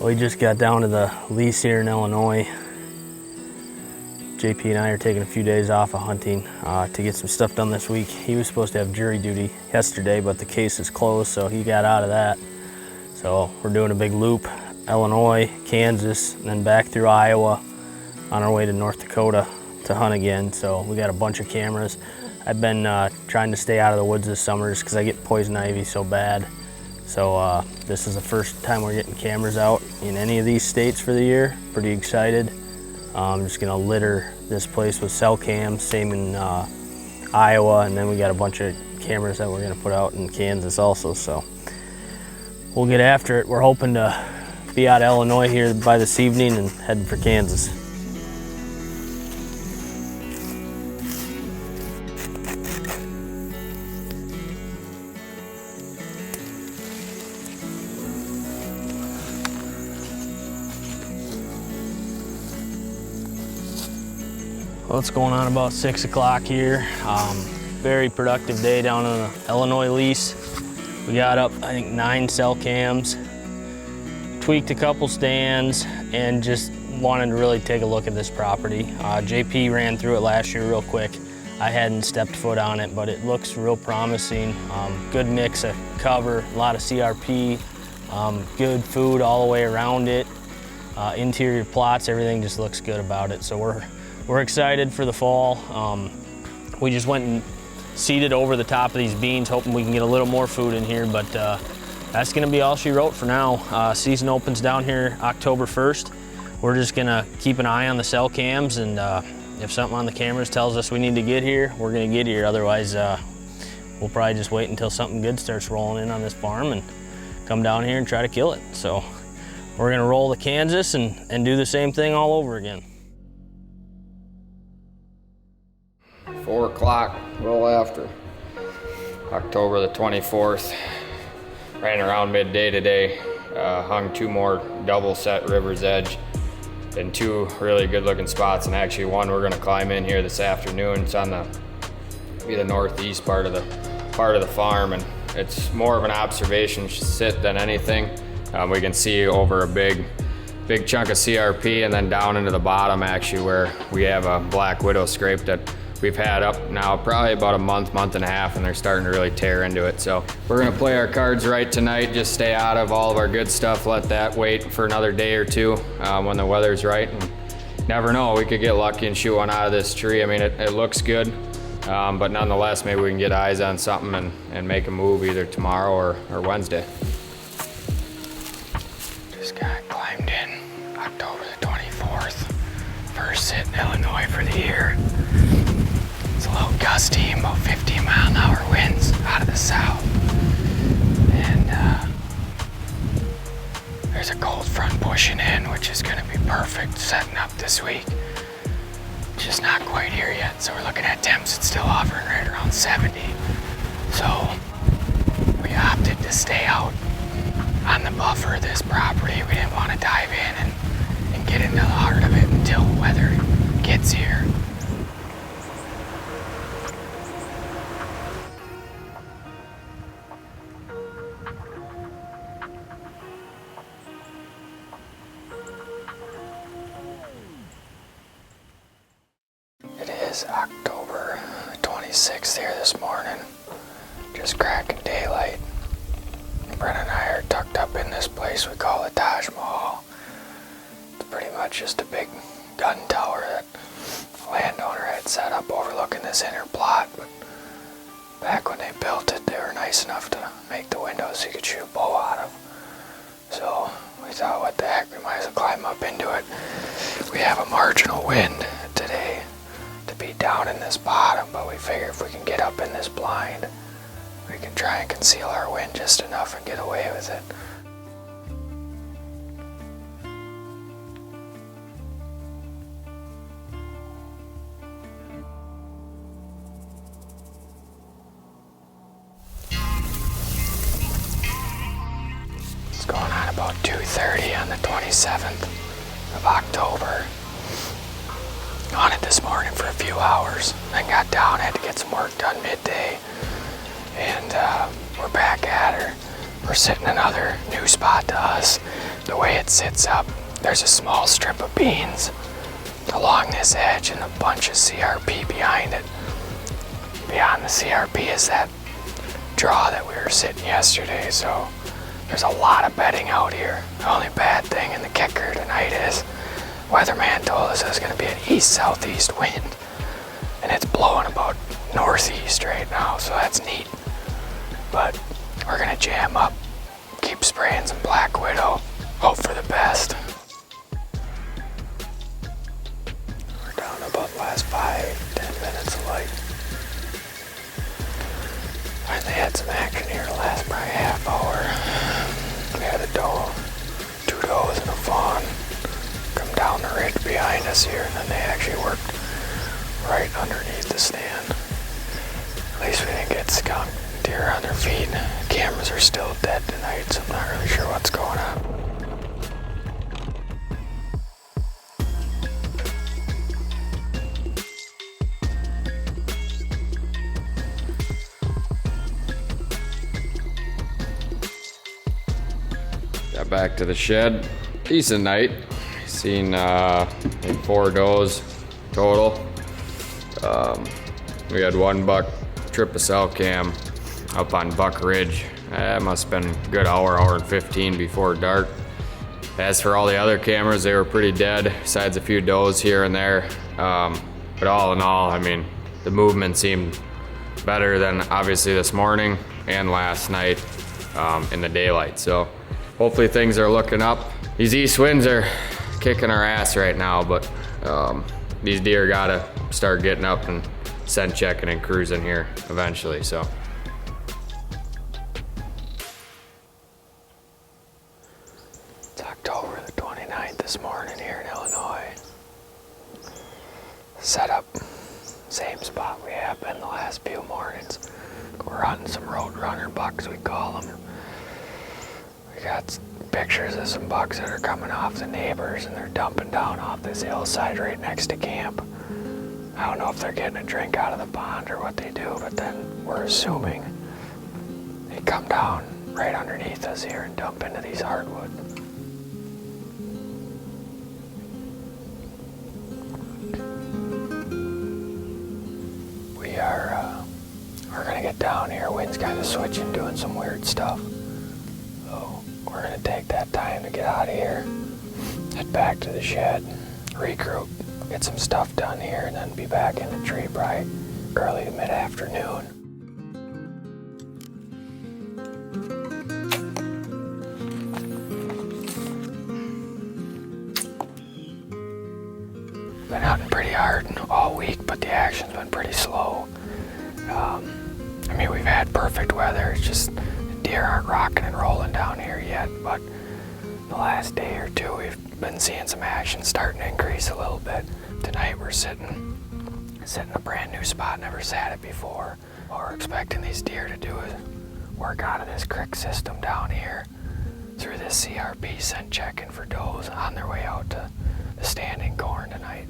We just got down to the lease here in Illinois. JP and I are taking a few days off of hunting to get some stuff done this week. He was supposed to have jury duty yesterday, but the case is closed, so he got out of that. So we're doing a big loop, Illinois, Kansas, and then back through Iowa on our way to North Dakota to hunt again. So we got a bunch of cameras. I've been trying to stay out of the woods this summer just because I get poison ivy so bad. So this is the first time we're getting cameras out in any of these states for the year. Pretty excited. I'm just gonna litter this place with cell cams, same in Iowa, and then we got a bunch of cameras that we're gonna put out in Kansas also. So we'll get after it. We're hoping to be out of Illinois here by this evening and heading for Kansas. Well, it's going on about 6 o'clock here. Very productive day down on the Illinois lease. We got up, I think, 9 cell cams, tweaked a couple stands, and just wanted to really take a look at this property. JP ran through it last year real quick. I hadn't stepped foot on it, but it looks real promising. Good mix of cover, a lot of CRP, good food all the way around it. Interior plots, everything just looks good about it. So we're excited for the fall. We just went and seeded over the top of these beans, hoping we can get a little more food in here, but that's gonna be all she wrote for now. Season opens down here October 1st. We're just gonna keep an eye on the cell cams, and if something on the cameras tells us we need to get here, we're gonna get here. Otherwise, we'll probably just wait until something good starts rolling in on this farm and come down here and try to kill it. So we're gonna roll to Kansas and do the same thing all over again. 4 o'clock, a little after. October the 24th. Ran around midday today. Hung 2 more double set River's Edge in 2 really good looking spots, and actually one we're gonna climb in here this afternoon. It's on the northeast part of the farm, and it's more of an observation sit than anything. We can see over a big chunk of CRP, and then down into the bottom actually where we have a black widow scrape that we've had up now probably about a month and a half, and they're starting to really tear into it. So we're gonna play our cards right tonight, just stay out of all of our good stuff, let that wait for another day or 2 when the weather's right. And never know, we could get lucky and shoot one out of this tree. I mean, it looks good, but nonetheless, maybe we can get eyes on something and make a move either tomorrow or Wednesday. Just got climbed in October the 24th. First sit in Illinois for the year. It's a little gusty, about 15-mile-an-hour winds out of the south. And there's a cold front pushing in, which is gonna be perfect setting up this week. Just not quite here yet, so we're looking at temps that's still hovering right around 70. So we opted to stay out on the buffer of this property. We didn't want to dive in and get into the heart of it until weather gets here. It's October 26th here this morning, just cracking daylight. Brennan and I are tucked up in this place we call the Taj Mahal. It's pretty much just a big gun tower that the landowner had set up overlooking this inner plot, but back when they built it, they were nice enough to make the windows so you could shoot a bow out of. So we thought, what the heck, we might as well climb up into it. We have a marginal wind today to be down in this bottom, but we figure if we can get up in this blind, we can try and conceal our wind just enough and get away with it. It's going on about 2:30 on the 27th of October. On it this morning for a few hours, then got down, had to get some work done midday, and we're back at her. We're sitting another new spot to us. the way it sits up, there's a small strip of beans along this edge and a bunch of CRP behind it. Beyond the CRP is that draw that we were sitting yesterday, so there's a lot of bedding out here. The only bad thing and the kicker tonight is weatherman told us there's going to be an east-southeast wind, and it's blowing about northeast right now, so that's neat. But we're going to jam up, keep spraying some Black Widow, hope for the best. We're down to about the last 5-10 minutes of light. Finally had some action here the last probably half hour. We had a doe, 2 does and a fawn come down the ridge behind us here, and then they actually worked right underneath the stand. At least we didn't get skunked. Deer on their feet. Cameras are still dead tonight, so I'm not really sure what's going on. Got back to the shed. Decent night. Seen I think 4 does total. We had 1 buck trip a cell cam up on Buck Ridge. It must have been a good hour and 15 before dark. As for all the other cameras, they were pretty dead, besides a few does here and there. But all in all, I mean, the movement seemed better than obviously this morning and last night in the daylight. So hopefully things are looking up. These east winds are kicking our ass right now, but these deer gotta start getting up and scent checking and cruising here eventually, so. It's October the 29th this morning here in Illinois. Set up, same spot we have been the last few mornings. We're hunting some roadrunner bucks, we call them. We got pictures of some bucks that are coming off the neighbors, and they're dumping down off this hillside right next to camp. I don't know if they're getting a drink out of the pond or what they do, but then we're assuming they come down right underneath us here and dump into these hardwood. We're gonna get down here. Wind's kind of switching, doing some weird stuff. So we're gonna take that time to get out of here, head back to the shed, regroup, get some stuff done here, and then be back in the tree probably early to mid-afternoon. Been hunting pretty hard all week, but the action's been pretty slow. I mean, we've had perfect weather. It's just the deer aren't rocking and rolling down here yet, but the last day or two we've been seeing some action starting to increase a little bit. Tonight we're sitting a brand new spot, never sat it before. We're expecting these deer to do work out of this creek system down here through this CRP scent checking for does on their way out to the standing corn tonight.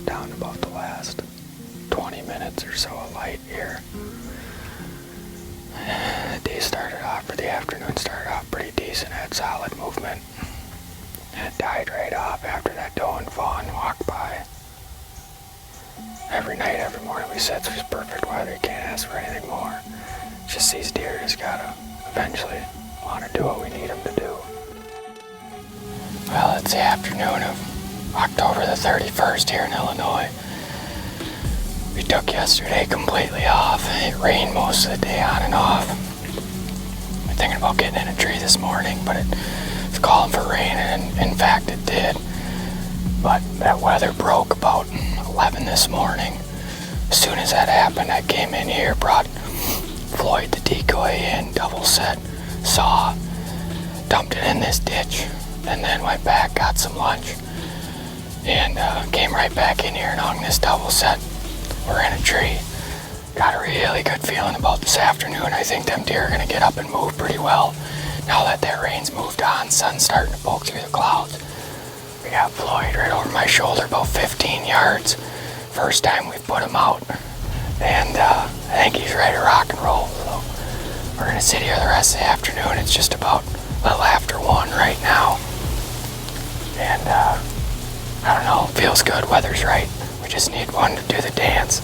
Down about the last 20 minutes or so of light here. The day started off, or the afternoon started off pretty decent, had solid movement. And it died right off after that doe and fawn walked by. Every night, every morning we sit through perfect weather, you can't ask for anything more. It's just these deer just gotta eventually want to do what we need them to do. Well, it's the afternoon of October the 31st here in Illinois. We took yesterday completely off. It rained most of the day on and off. We're thinking about getting in a tree this morning, but it's calling for rain, and in fact it did. But that weather broke about 11 this morning. As soon as that happened, I came in here, brought Floyd the Decoy in, double set, saw, dumped it in this ditch, and then went back, got some lunch, and came right back in here and hung this double set we're in a tree. Got a really good feeling about this afternoon. I think them deer are gonna get up and move pretty well. Now that rain's moved on, sun's starting to poke through the clouds. We got Floyd right over my shoulder, about 15 yards. First time we've put him out. And I think he's ready to rock and roll. So we're gonna sit here the rest of the afternoon. It's just about a little after 1 right now. And I don't know, feels good, weather's right. We just need one to do the dance.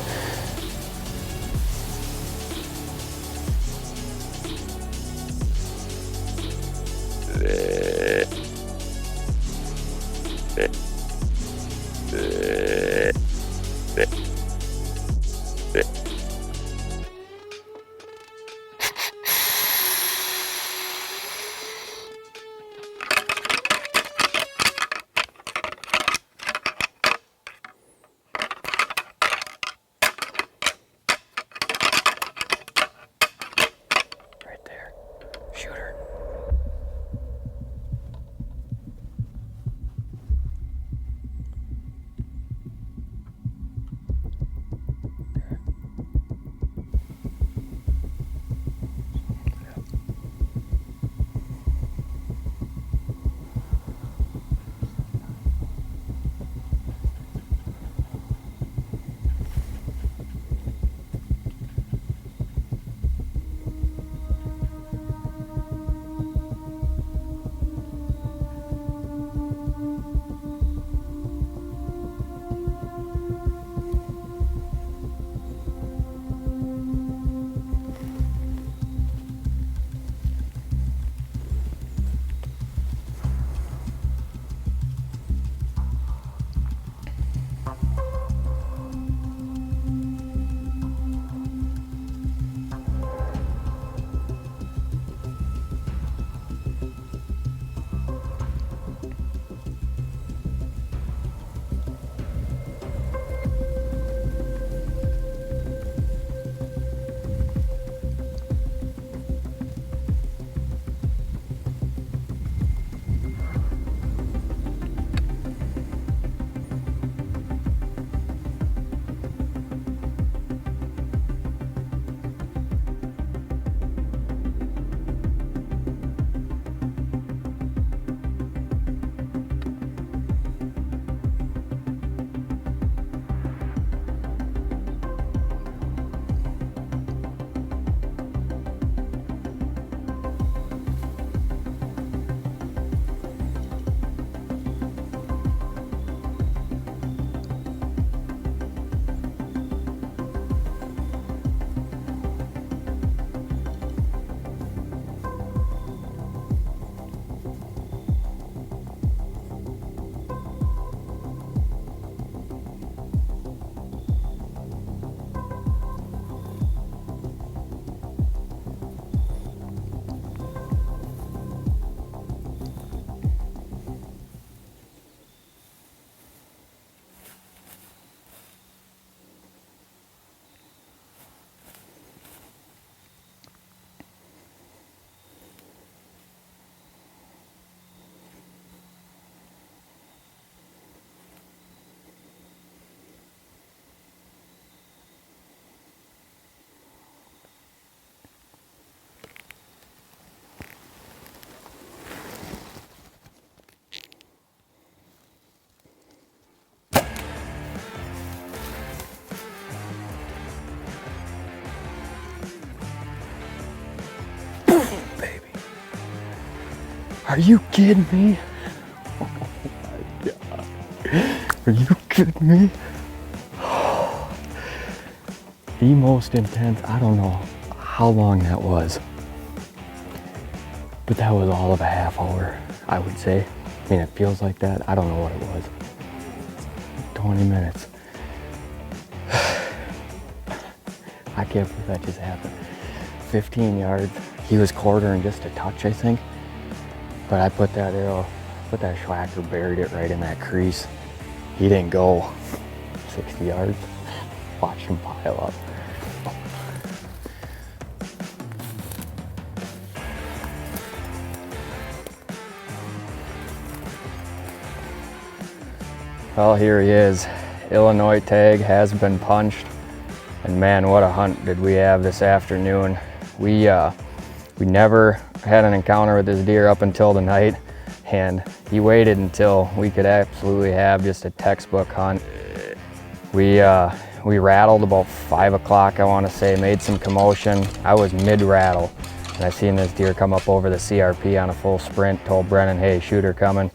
Right there, shoot her. Are you kidding me? Oh my God. Are you kidding me? The most intense, I don't know how long that was, but that was all of a half hour, I would say. I mean, it feels like that. I don't know what it was. 20 minutes. I can't believe that just happened. 15 yards. He was quartering just a touch, I think. But I put that arrow, that schwacker, buried it right in that crease. He didn't go 60 yards. Watch him pile up. Well, here he is. Illinois tag has been punched. And man, what a hunt did we have this afternoon. We never had an encounter with this deer up until the night, and he waited until we could absolutely have just a textbook hunt. We rattled about 5 o'clock, I want to say, made some commotion. I was mid-rattle, and I seen this deer come up over the CRP on a full sprint, told Brennan, hey, shooter coming.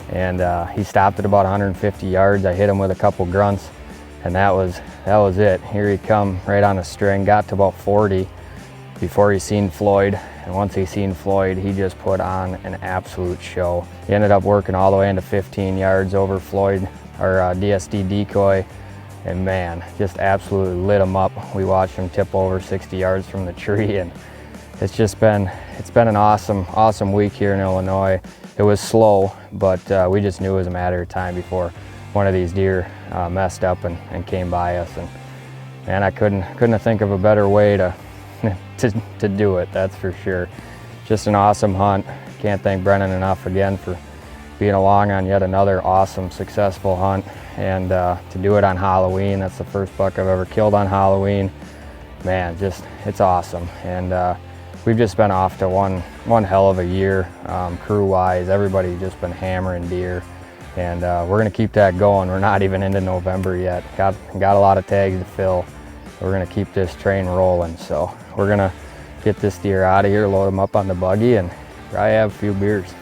And he stopped at about 150 yards. I hit him with a couple grunts, and that was it. Here he come right on a string, got to about 40 before he seen Floyd. And once he seen Floyd, he just put on an absolute show. He ended up working all the way into 15 yards over Floyd, our DSD Decoy. And man, just absolutely lit him up. We watched him tip over 60 yards from the tree, and it's been an awesome week here in Illinois. It was slow, but we just knew it was a matter of time before one of these deer messed up and came by us. And man, I couldn't think of a better way to do it, that's for sure. Just an awesome hunt. Can't thank Brennan enough again for being along on yet another awesome, successful hunt. And to do it on Halloween, that's the first buck I've ever killed on Halloween. Man, it's awesome. And we've just been off to one hell of a year, crew-wise. Everybody's just been hammering deer. And we're gonna keep that going. We're not even into November yet. Got a lot of tags to fill. We're gonna keep this train rolling. So we're gonna get this deer out of here, load him up on the buggy, and probably have a few beers.